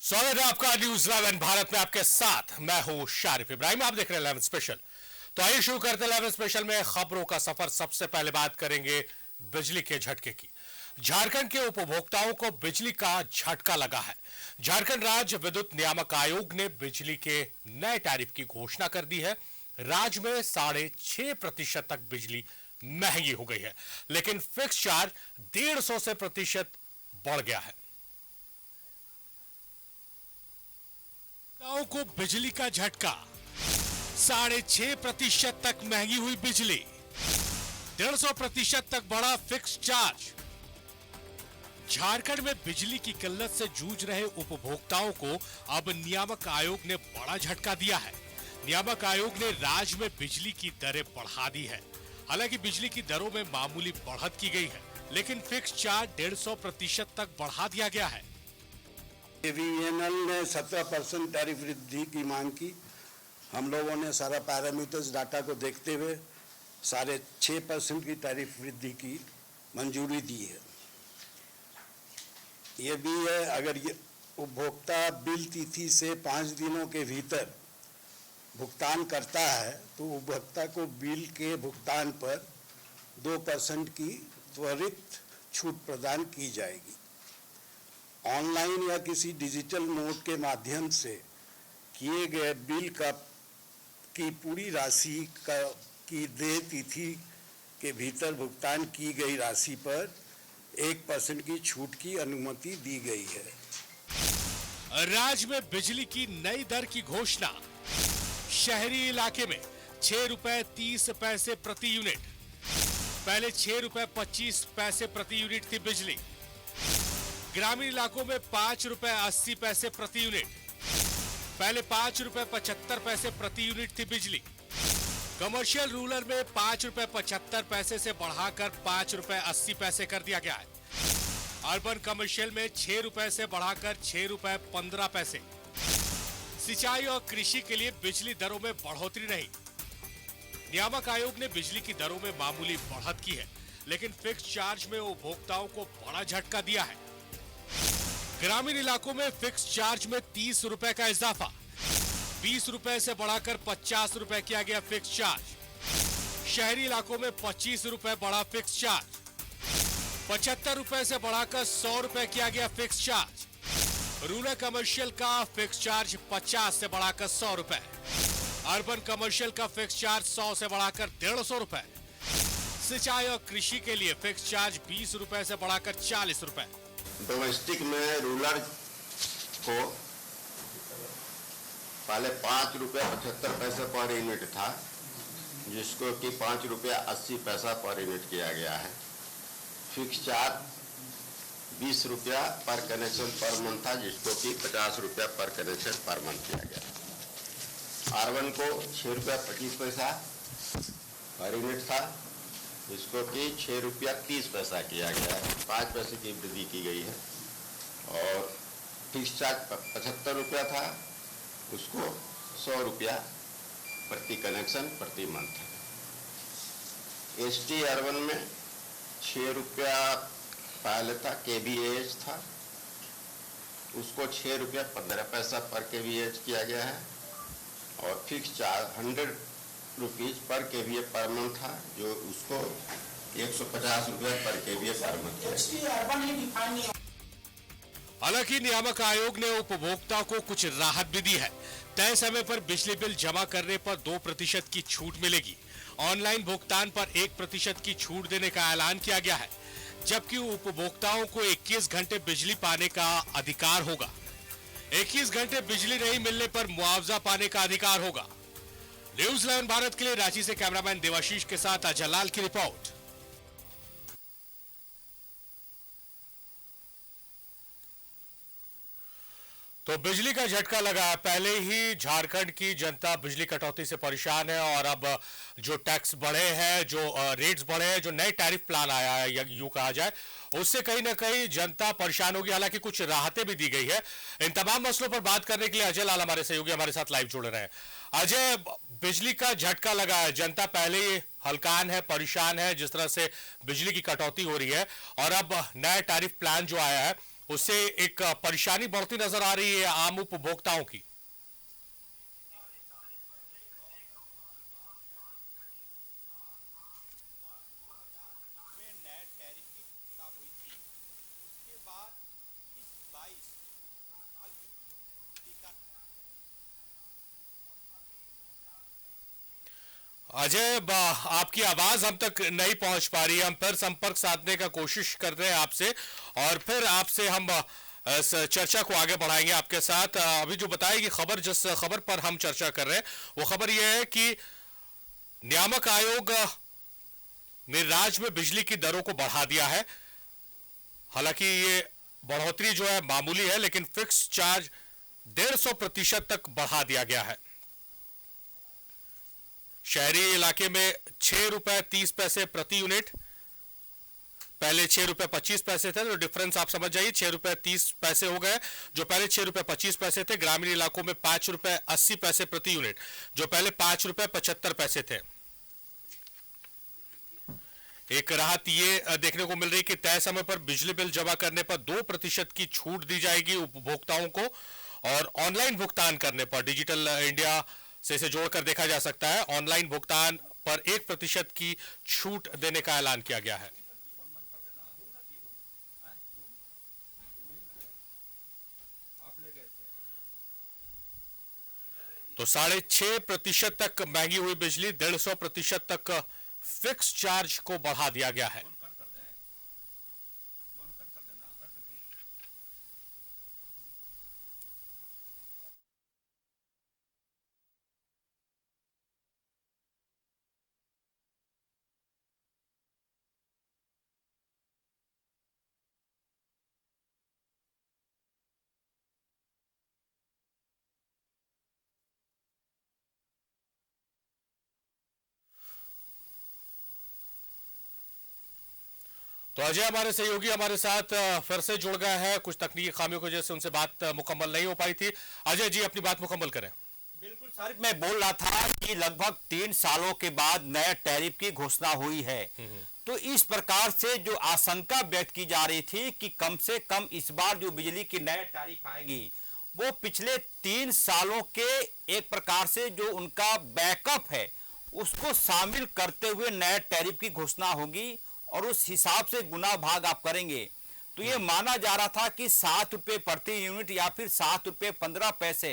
स्वागत है आपका न्यूज 11 भारत में आपके साथ मैं हूं शारिफ इब्राहिम। आप देख रहे हैं 11 स्पेशल। तो आइए शुरू करते हैं 11 स्पेशल में खबरों का सफर। सबसे पहले बात करेंगे बिजली के झटके की। झारखंड के उपभोक्ताओं को बिजली का झटका लगा है। झारखंड राज्य विद्युत नियामक आयोग ने बिजली के नए टैरिफ की घोषणा कर दी है। राज्य में 6.5% तक बिजली महंगी हो गई है, लेकिन फिक्स चार्ज 150 से प्रतिशत बढ़ गया है। को बिजली का झटका, 6.5% तक महंगी हुई बिजली, 150% तक बढ़ा फिक्स चार्ज। झारखंड में बिजली की किल्लत से जूझ रहे उपभोक्ताओं को अब नियामक आयोग ने बड़ा झटका दिया है। नियामक आयोग ने राज्य में बिजली की दरें बढ़ा दी है। हालांकि बिजली की दरों में मामूली बढ़त की गई है, लेकिन फिक्स चार्ज 150% तक बढ़ा दिया गया है। AVNL ने 17% टैरिफ वृद्धि की मांग की। हम लोगों ने सारा पैरामीटर्स डाटा को देखते हुए 6.5% की टैरिफ वृद्धि की मंजूरी दी है। ये भी है, अगर ये उपभोक्ता बिल तिथि से 5 दिनों के भीतर भुगतान करता है तो उपभोक्ता को बिल के भुगतान पर 2% की त्वरित छूट प्रदान की जाएगी। ऑनलाइन या किसी डिजिटल मोड के माध्यम से किए गए बिल की पूरी राशि की देय तिथि के भीतर भुगतान की गई राशि पर 1% की छूट की अनुमति दी गई है। राज्य में बिजली की नई दर की घोषणा। शहरी इलाके में 6 रुपए 30 पैसे प्रति यूनिट, पहले 6 रुपए 25 पैसे प्रति यूनिट थी बिजली। ग्रामीण इलाकों में 5 रुपए 80 पैसे प्रति यूनिट, पहले 5 रुपए 75 पैसे प्रति यूनिट थी बिजली। कमर्शियल रूरल में 5 रुपए 75 पैसे से बढ़ाकर 5 रुपए 80 पैसे कर दिया गया है। अर्बन कमर्शियल में 6 रुपए से बढ़ाकर 6 रुपए 15 पैसे। सिंचाई और कृषि के लिए बिजली दरों में बढ़ोतरी नहीं। नियामक आयोग ने बिजली की दरों में मामूली बढ़त की है, लेकिन फिक्स चार्ज में उपभोक्ताओं को बड़ा झटका दिया है। ग्रामीण इलाकों में फिक्स चार्ज में 30 रुपए का इजाफा, 20 रुपए से बढ़ाकर 50 रुपए किया गया फिक्स चार्ज। शहरी इलाकों में 25 रुपए बढ़ा फिक्स चार्ज, 75 रुपए से बढ़ाकर 100 रुपए किया गया फिक्स चार्ज। रूरल कमर्शियल का फिक्स चार्ज 50 से बढ़ाकर 100 रुपए, अर्बन कमर्शियल का फिक्स चार्ज 100 से बढ़ाकर 150 रुपए। सिंचाई और कृषि के लिए फिक्स चार्ज 20 रुपए से बढ़ाकर 40 रुपए। डोमेस्टिक में रूरल को पहले 5 रुपये 75 पैसे पर यूनिट था, जिसको कि 5 रुपये 80 पैसा पर यूनिट किया गया है। फिक्स चार्ज 20 रुपया पर कनेक्शन पर मंथ था, जिसको कि 50 रुपया पर कनेक्शन पर मंथ किया गया। अर्बन को 6 रुपया 25 पैसा पर यूनिट था, जिसको कि 6 रुपया 30 पैसा किया गया है। 5 पैसे की वृद्धि की गई है। और फिक्स चार्ज 75 रुपया था, उसको 100 रुपया प्रति कनेक्शन प्रति मंथ है। ST अर्बन में 6 रुपया पहले था, KVAH था, उसको 6 रुपया 15 पैसा पर KVAH किया गया है। और fix charge 100 rupees per KVA per month था, जो उसको 150 रुपये पर KVA पर मंथ किया। हालांकि नियामक आयोग ने उपभोक्ता को कुछ राहत भी दी है। तय समय पर बिजली बिल जमा करने पर 2% की छूट मिलेगी। ऑनलाइन भुगतान पर 1% की छूट देने का ऐलान किया गया है, जबकि उपभोक्ताओं को 21 घंटे बिजली पाने का अधिकार होगा। 21 घंटे बिजली नहीं मिलने पर मुआवजा पाने का अधिकार होगा। न्यूज 11 भारत के लिए रांची से कैमरामैन देवाशीष के साथ अजय लाल की रिपोर्ट। तो बिजली का झटका लगा। पहले ही झारखंड की जनता बिजली कटौती से परेशान है, और अब जो टैक्स बढ़े हैं, जो रेट्स बढ़े हैं, जो नए टैरिफ प्लान आया है, या यूं कहा जाए, उससे कहीं ना कहीं जनता परेशान होगी। हालांकि कुछ राहतें भी दी गई है। इन तमाम मसलों पर बात करने के लिए अजय लाल हमारे सहयोगी हमारे साथ लाइव जुड़ रहे हैं। अजय, बिजली का झटका लगा है, जनता पहले ही हलकान है, परेशान है जिस तरह से बिजली की कटौती हो रही है, और अब नया टैरिफ प्लान जो आया है उससे एक परेशानी बढ़ती नजर आ रही है आम उपभोक्ताओं की। अजय, आपकी आवाज हम तक नहीं पहुंच पा रही है। हम फिर संपर्क साधने का कोशिश कर रहे हैं आपसे और फिर आपसे हम इस चर्चा को आगे बढ़ाएंगे आपके साथ। अभी जो बताएगी खबर, जिस खबर पर हम चर्चा कर रहे हैं वो खबर यह है कि नियामक आयोग ने राज्य में बिजली की दरों को बढ़ा दिया है। हालांकि ये बढ़ोतरी जो है मामूली है, लेकिन फिक्स चार्ज 150% तक बढ़ा दिया गया है। शहरी इलाके में 6 रुपए 30 पैसे प्रति यूनिट, पहले 6 रुपए 25 पैसे थे, तो डिफरेंस आप समझ जाइए, 6 रुपए 30 पैसे हो गए जो पहले 6 रुपए 25 पैसे थे। ग्रामीण इलाकों में 5 रुपए 80 पैसे प्रति यूनिट जो पहले 5 रुपए 75 पैसे थे। एक राहत ये देखने को मिल रही कि तय समय पर बिजली बिल जमा करने पर 2% की छूट दी जाएगी उपभोक्ताओं को, और ऑनलाइन भुगतान करने पर डिजिटल इंडिया से इसे जोड़कर देखा जा सकता है, ऑनलाइन भुगतान पर 1% की छूट देने का ऐलान किया गया है। तो 6.5% तक महंगी हुई बिजली 150% तक फिक्स चार्ज को बढ़ा दिया गया है। तो अजय हमारे सहयोगी हमारे साथ फिर से जुड़ गए हैं। कुछ तकनीकी खामियों की वजह से उनसे बात मुकम्मल नहीं हो पाई थी। अजय जी, अपनी बात मुकम्मल करें। बिल्कुल सर, मैं बोल रहा था कि लगभग 3 सालों के बाद नया टैरिफ की घोषणा हुई है। तो इस प्रकार से जो आशंका व्यक्त की जा रही थी कि कम से कम इस बार जो बिजली की नया टैरिफ आएगी वो पिछले 3 सालों के एक प्रकार से जो उनका बैकअप है उसको शामिल करते हुए नया टैरिफ की घोषणा होगी, और उस हिसाब से गुना भाग आप करेंगे तो ये माना जा रहा था कि 7 रुपये प्रति यूनिट या फिर 7 रुपये 15 पैसे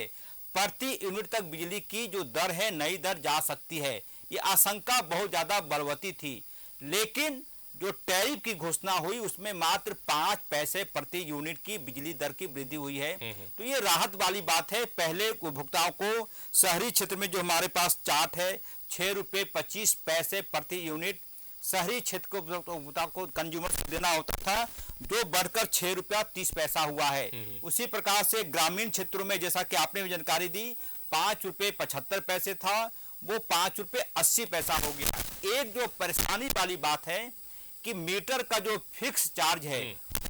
प्रति यूनिट तक बिजली की जो दर है नई दर जा सकती है। ये आशंका बहुत ज़्यादा बलवती थी, लेकिन जो टैरिफ की घोषणा हुई उसमें मात्र 5 पैसे प्रति यूनिट की बिजली दर की वृद्धि हुई है। तो ये राहत वाली बात है। पहले उपभोक्ताओं को शहरी क्षेत्र में जो हमारे पास चार्ट है 6 रुपये 25 पैसे प्रति यूनिट शहरी क्षेत्र को उपभोक्ता को कंज्यूमर को देना होता था, जो बढ़कर 6 रुपया 30 पैसा हुआ है। उसी प्रकार से ग्रामीण क्षेत्रों में जैसा कि आपने भी जानकारी दी 5 रुपये 75 पैसे था, वो 5 रुपये 80 पैसा हो गया। एक जो परेशानी वाली बात है कि मीटर का जो फिक्स चार्ज है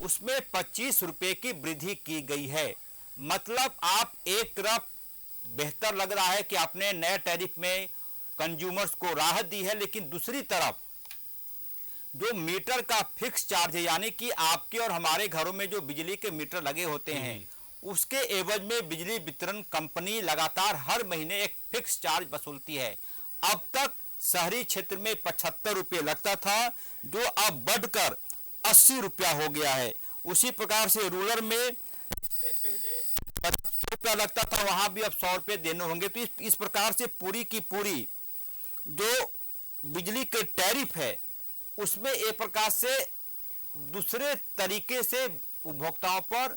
उसमें 25 रुपये की वृद्धि की गई है। मतलब आप एक तरफ बेहतर लग रहा है कि आपने नए टैरिफ में कंज्यूमर्स को राहत दी है, लेकिन दूसरी तरफ जो मीटर का फिक्स चार्ज है, यानी कि आपके और हमारे घरों में जो बिजली के मीटर लगे होते हैं उसके एवज में बिजली वितरण कंपनी लगातार हर महीने एक फिक्स चार्ज वसूलती है। अब तक शहरी क्षेत्र में 75 रुपये लगता था, जो अब बढ़कर 80 रुपया हो गया है। उसी प्रकार से रूरल में इससे पहले 50 रुपया लगता था, वहां भी अब 100 रुपये देने होंगे। तो इस प्रकार से पूरी की पूरी जो बिजली के टैरिफ है उसमें एक प्रकार से दूसरे तरीके से उपभोक्ताओं पर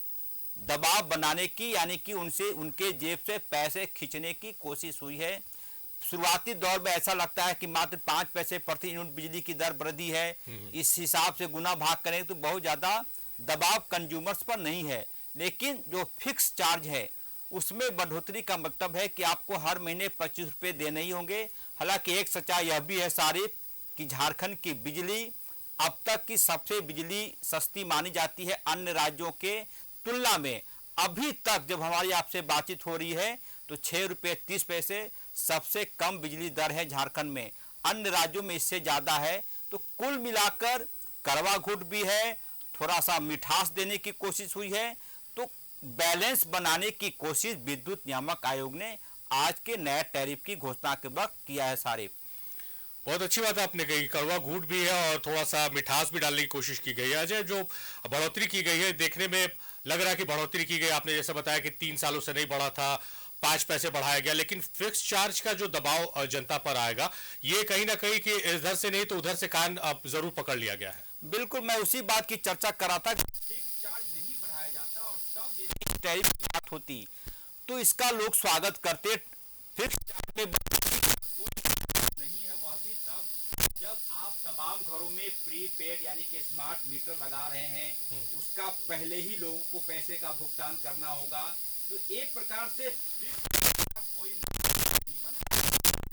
दबाव बनाने की, यानी कि उनसे उनके जेब से पैसे खींचने की कोशिश हुई है। शुरुआती दौर में ऐसा लगता है कि मात्र 5 पैसे प्रति यूनिट बिजली की दर वृद्धि है, इस हिसाब से गुना भाग करें तो बहुत ज़्यादा दबाव कंज्यूमर्स पर नहीं है। लेकिन जो फिक्स चार्ज है उसमें बढ़ोतरी का मतलब है कि आपको हर महीने 25 रुपये देने ही होंगे। हालांकि एक सच्चाई यह भी है सारिफ कि झारखंड की बिजली अब तक की सबसे बिजली सस्ती मानी जाती है अन्य राज्यों के तुलना में। अभी तक जब हमारी आपसे बातचीत हो रही है तो 6 रुपये 30 पैसे सबसे कम बिजली दर है झारखंड में, अन्य राज्यों में इससे ज़्यादा है। तो कुल मिलाकर कड़वा घूट भी है, थोड़ा सा मिठास देने की कोशिश हुई है, तो बैलेंस बनाने की कोशिश विद्युत नियामक आयोग ने आज के नए टैरिफ की घोषणा के वक्त किया है। सारे बहुत अच्छी बात आपने कही, कड़वा घूट भी है और थोड़ा सा मिठास भी डालने की कोशिश की गई है। अजय, जो बढ़ोतरी की गई है देखने में लग रहा है कि बढ़ोतरी की गई, आपने जैसा बताया कि 3 सालों से नहीं बढ़ा था, 5 पैसे बढ़ाया गया, लेकिन फिक्स चार्ज का जो दबाव जनता पर आएगा, ये कहीं ना कहीं कि इधर से नहीं तो उधर से कान अब जरूर पकड़ लिया गया है। बिल्कुल, मैं उसी बात की चर्चा कर रहा था कि फिक्स चार्ज नहीं बढ़ाया जाता और तब यदि टैरिफ की बात होती तो इसका लोग स्वागत करते। फिक्स चार्ज में नहीं है, वह भी तब जब आप तमाम घरों में प्रीपेड यानी कि स्मार्ट मीटर लगा रहे हैं, उसका पहले ही लोगों को पैसे का भुगतान करना होगा। तो एक प्रकार से कोई नहीं बना,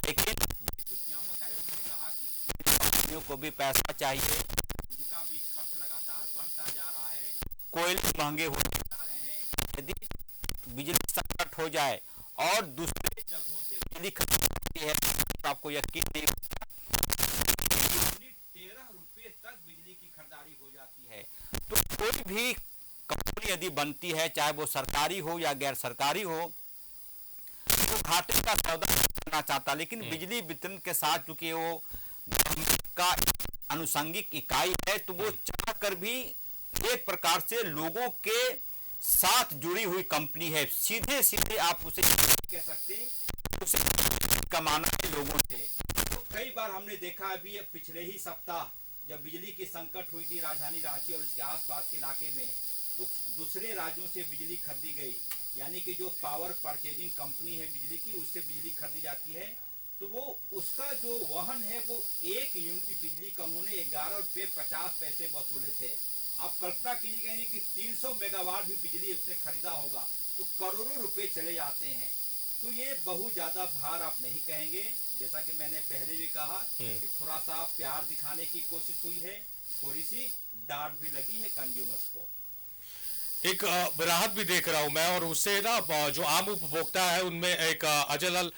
लेकिन विद्युत नियामक आयोग ने कहा कि कंपनियों को भी पैसा चाहिए, उनका भी खर्च लगातार बढ़ता जा रहा है, कोयले महंगे होते जा रहे हैं। यदि बिजली संकट हो जाए और दूसरे जगहों से बिजली खरीदती है तो आपको यकीन नहीं होगा, 13 रुपए तक बिजली की खरीदारी हो जाती है। तो कोई भी कंपनी यदि बनती है, चाहे वो सरकारी हो या गैर सरकारी हो, तो घाटे का सौदा करना चाहता, लेकिन बिजली वितरण के साथ चूंकि वो गवर्नमेंट का अनुषंगिक इकाई है, तो वो चाह कर भी एक प्रकार से लोगों के साथ जुड़ी हुई कंपनी है। सीधे सीधे आप उसे कह सकते हैं, उसे कमाना है लोगों से। तो कई बार हमने देखा अभी पिछले ही सप्ताह जब बिजली की संकट हुई थी राजधानी रांची और उसके आसपास के इलाके में, तो दूसरे राज्यों से बिजली खरीदी गई, यानी कि जो पावर परचेजिंग कंपनी है बिजली की, उससे बिजली खरीदी जाती है, तो वो उसका जो वहन है वो 1 यूनिट बिजली का उन्होंने 11 रुपये 50 पैसे वसूले थे। आप कल्पना कीजिए कि 300 मेगावाट भी बिजली उसने खरीदा होगा तो करोड़ों रुपए चले जाते हैं। तो ये बहुत ज्यादा भार आप नहीं कहेंगे, जैसा कि मैंने पहले भी कहा कि थोड़ा सा प्यार दिखाने की कोशिश हुई है, थोड़ी सी डांट भी लगी है कंज्यूमर्स को। एक राहत भी देख रहा हूं मैं, और उससे ना जो आम उपभोक्ता है उनमें एक अजल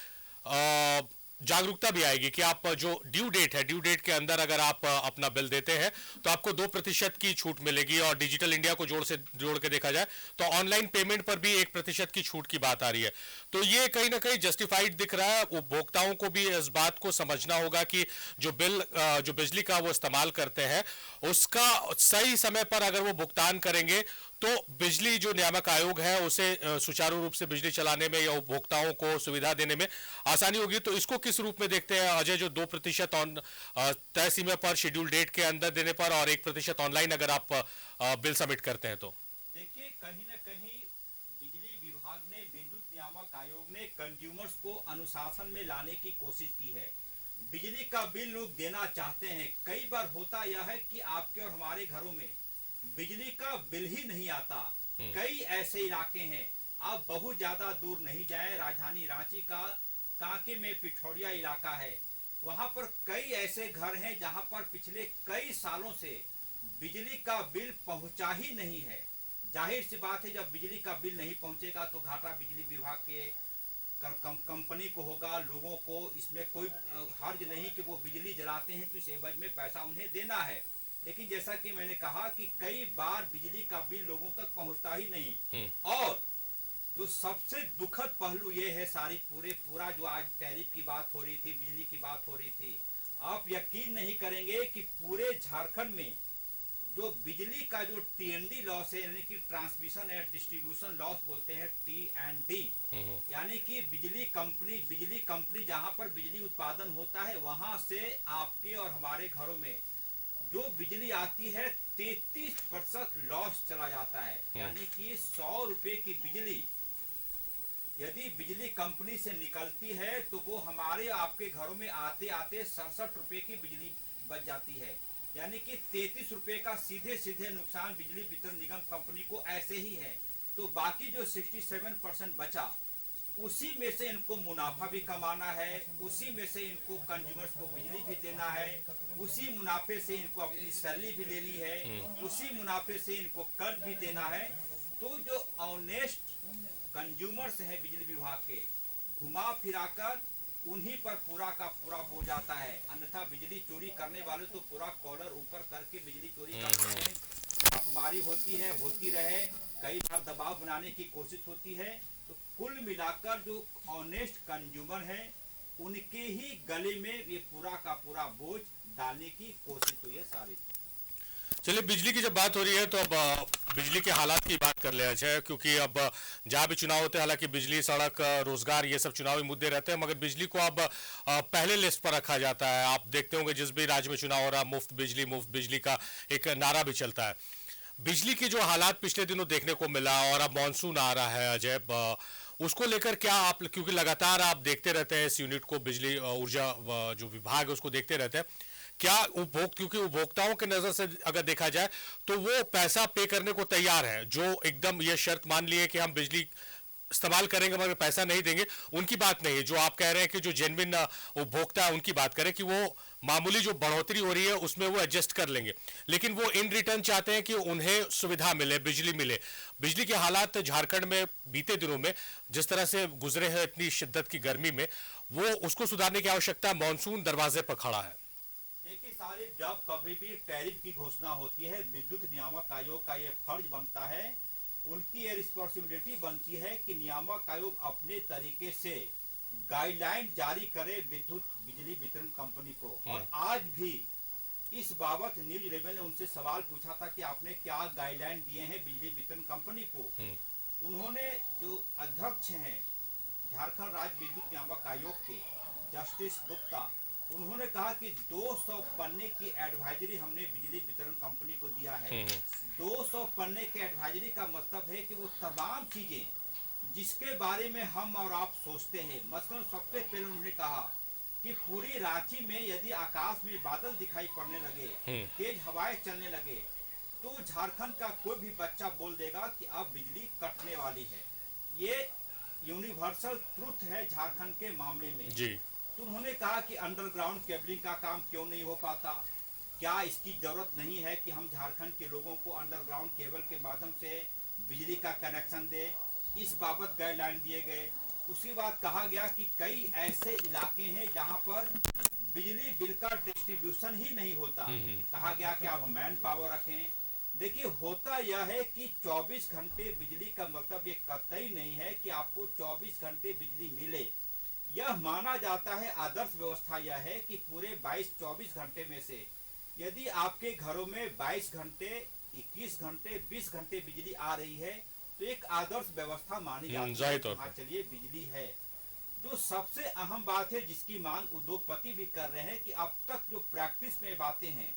जागरूकता भी आएगी कि आप जो ड्यू डेट है, ड्यू डेट के अंदर अगर आप अपना बिल देते हैं तो आपको 2% की छूट मिलेगी। और डिजिटल इंडिया को जोड़ के देखा जाए तो ऑनलाइन पेमेंट पर भी 1% की छूट की बात आ रही है। तो ये कहीं ना कहीं जस्टिफाइड दिख रहा है। उपभोक्ताओं को भी इस बात को समझना होगा कि जो बिजली का वो इस्तेमाल करते हैं उसका सही समय पर अगर वो भुगतान करेंगे तो बिजली जो नियामक आयोग है उसे सुचारू रूप से बिजली चलाने में या उपभोक्ताओं को सुविधा देने में आसानी होगी। तो इसको किस रूप में देखते हैं अजय, जो 2% तय सीमा पर शेड्यूल डेट के अंदर देने पर और 1% ऑनलाइन अगर आप बिल सबमिट करते हैं? तो देखिए, कहीं ना कहीं बिजली विभाग ने, विद्युत नियामक आयोग ने कंज्यूमर्स को अनुशासन में लाने की कोशिश की है। बिजली का बिल लोग देना चाहते हैं। कई बार होता यह है कि आपके और हमारे घरों में बिजली का बिल ही नहीं आता। कई ऐसे इलाके हैं, आप बहुत ज्यादा दूर नहीं जाएं, राजधानी रांची का कांके में पिठौरिया इलाका है, वहां पर कई ऐसे घर हैं जहां पर पिछले कई सालों से बिजली का बिल पहुंचा ही नहीं है। जाहिर सी बात है, जब बिजली का बिल नहीं पहुंचेगा तो घाटा बिजली विभाग के कंपनी को होगा। लोगों को इसमें कोई हर्ज नहीं कि वो बिजली जलाते हैं तो इस एवज में पैसा उन्हें देना है, लेकिन जैसा कि मैंने कहा कि कई बार बिजली का बिल लोगों तक पहुंचता ही नहीं। और जो सबसे दुखद पहलू ये है, पूरा जो आज टैरिफ की बात हो रही थी, बिजली की बात हो रही थी, आप यकीन नहीं करेंगे कि पूरे झारखंड में जो बिजली का जो T&D लॉस है, यानी कि ट्रांसमिशन एंड डिस्ट्रीब्यूशन लॉस बोलते हैं, T&D, यानी कि बिजली कंपनी जहां पर बिजली उत्पादन होता है वहां से आपके और हमारे घरों में जो बिजली आती है 33% लॉस चला जाता है। यानी कि 100 रुपए की बिजली यदि बिजली कंपनी से निकलती है तो वो हमारे आपके घरों में आते आते 67 रुपए की बिजली बच जाती है। यानी कि 33 रुपए का सीधे नुकसान बिजली वितरण निगम कंपनी को ऐसे ही है। तो बाकी जो 67% बचा, उसी में से इनको मुनाफा भी कमाना है, उसी में से इनको कंज्यूमर्स को बिजली भी देना है, उसी मुनाफे से इनको अपनी सैलरी भी लेनी है, उसी मुनाफे से इनको कर्ज भी देना है। तो जो ऑनेस्ट कंज्यूमर्स हैं बिजली विभाग के, घुमा फिराकर उन्हीं पर पूरा का पूरा बोझ जाता है। अन्यथा बिजली चोरी करने वाले तो पूरा कॉलर ऊपर करके बिजली चोरी करते हैं। छापेमारी होती रहे, कई बार दबाव बनाने की कोशिश होती है, तो कुल मिलाकर जो ऑनेस्ट कंज्यूमर है उनके ही गले में ये पूरा का पूरा बोझ डालने की कोशिश हुई है सारी। चलिए, बिजली की जब बात हो रही है तो अब बिजली के हालात की बात कर लिया जाए, क्योंकि अब जहाँ भी चुनाव होते हैं, हालांकि बिजली, सड़क, रोजगार, ये सब चुनावी मुद्दे रहते हैं, मगर बिजली को अब पहले लिस्ट पर रखा जाता है। आप देखते होंगे जिस भी राज्य में चुनाव हो रहा है, मुफ्त बिजली का एक नारा भी चलता है। बिजली के जो हालात पिछले दिनों देखने को मिला और अब मानसून आ रहा है अजय, उसको लेकर क्या आप, क्योंकि लगातार आप देखते रहते हैं इस यूनिट को, बिजली ऊर्जा जो विभाग है उसको देखते रहते हैं, क्या क्योंकि उपभोक्ताओं के नजर से अगर देखा जाए तो वो पैसा पे करने को तैयार है, जो एकदम ये शर्त मान लिए कि हम बिजली इस्तेमाल करेंगे मगर पैसा नहीं देंगे, उनकी बात नहीं है। जो आप कह रहे हैं कि जो जेन्युइन उपभोक्ता है उनकी बात करें कि वो मामूली जो बढ़ोतरी हो रही है उसमें वो एडजस्ट कर लेंगे, लेकिन वो इन रिटर्न चाहते हैं कि उन्हें सुविधा मिले, बिजली मिले। बिजली के हालात झारखंड में बीते दिनों में जिस तरह से गुजरे हैं, इतनी शिद्दत की गर्मी में, वो उसको सुधारने की आवश्यकता, मानसून दरवाजे पर खड़ा है। देखिए सारे, जब कभी भी टैरिफ की घोषणा होती है, विद्युत नियामक आयोग का ये फर्ज बनता है, उनकी ये रिस्पॉन्सिबिलिटी बनती है कि नियामक आयोग अपने तरीके से गाइडलाइन जारी करे बिजली वितरण कंपनी को। और आज भी इस बाबत न्यूज 11 ने उनसे सवाल पूछा था कि आपने क्या गाइडलाइन दिए हैं बिजली वितरण कंपनी को। उन्होंने, जो अध्यक्ष हैं झारखंड राज्य विद्युत नियामक आयोग के, जस्टिस गुप्ता, उन्होंने कहा कि 200 पन्ने की एडवाइजरी हमने बिजली वितरण कंपनी को दिया है। 200 पन्ने के एडवाइजरी का मतलब है कि वो तमाम चीजें जिसके बारे में हम और आप सोचते हैं, मसलन सबसे पहले उन्होंने कहा कि पूरी रांची में यदि आकाश में बादल दिखाई पड़ने लगे, तेज हवाएं चलने लगे, तो झारखंड का कोई भी बच्चा बोल देगा कि अब बिजली कटने वाली है। ये यूनिवर्सल ट्रुथ है झारखंड के मामले में जी। तो उन्होंने कहा कि अंडरग्राउंड केबलिंग का काम क्यों नहीं हो पाता, क्या इसकी जरूरत नहीं है कि हम झारखंड के लोगों को अंडरग्राउंड केबल के माध्यम से बिजली का कनेक्शन दे, इस बाबत गाइडलाइन दिए गए। उसके बाद कहा गया कि कई ऐसे इलाके हैं जहां पर बिजली बिल का डिस्ट्रीब्यूशन ही नहीं होता, कहा गया कि आप मैन पावर रखें। देखिए, होता यह है कि 24 घंटे बिजली का मतलब ये कतई नहीं है कि आपको 24 घंटे बिजली मिले। यह माना जाता है, आदर्श व्यवस्था यह है कि पूरे 22-24 घंटे में से यदि आपके घरों में 22 घंटे, 21 घंटे, 20 घंटे बिजली आ रही है तो एक आदर्श व्यवस्था मानी जाती है। हाँ, चलिए बिजली है। जो सबसे अहम बात है जिसकी मांग उद्योगपति भी कर रहे हैं कि अब तक जो प्रैक्टिस में बातें हैं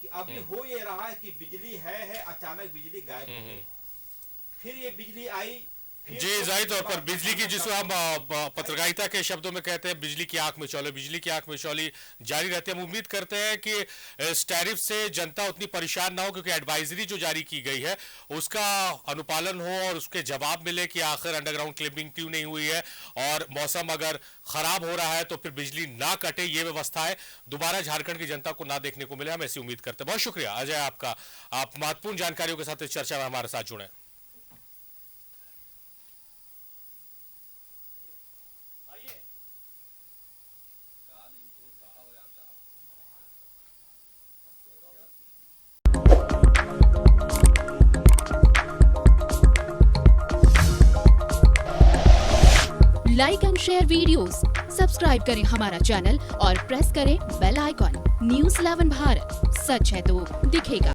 कि अभी हो ये रहा है कि बिजली है, अचानक बिजली गायब हो गई, फिर ये बिजली आई जी। जाहिर तौर पर बिजली की, जिसको हम पत्रकारिता के शब्दों में कहते हैं, बिजली की आंख में चौली, बिजली की आंख में चौली जारी रहती है। हम उम्मीद करते हैं कि इस टैरिफ से जनता उतनी परेशान ना हो, क्योंकि एडवाइजरी जो जारी की गई है उसका अनुपालन हो और उसके जवाब मिले कि आखिर अंडरग्राउंड केबलिंग क्यों नहीं हुई है, और मौसम अगर खराब हो रहा है तो फिर बिजली ना कटे, ये व्यवस्था है दोबारा झारखंड की जनता को ना देखने को मिले। हम ऐसी उम्मीद करते हैं। बहुत शुक्रिया अजय आपका, आप महत्वपूर्ण जानकारियों के साथ इस चर्चा में हमारे साथ जुड़े। Like and share videos, subscribe करें हमारा चैनल और प्रेस करें बेल आइकॉन। न्यूज़ 11 भारत, सच है तो दिखेगा।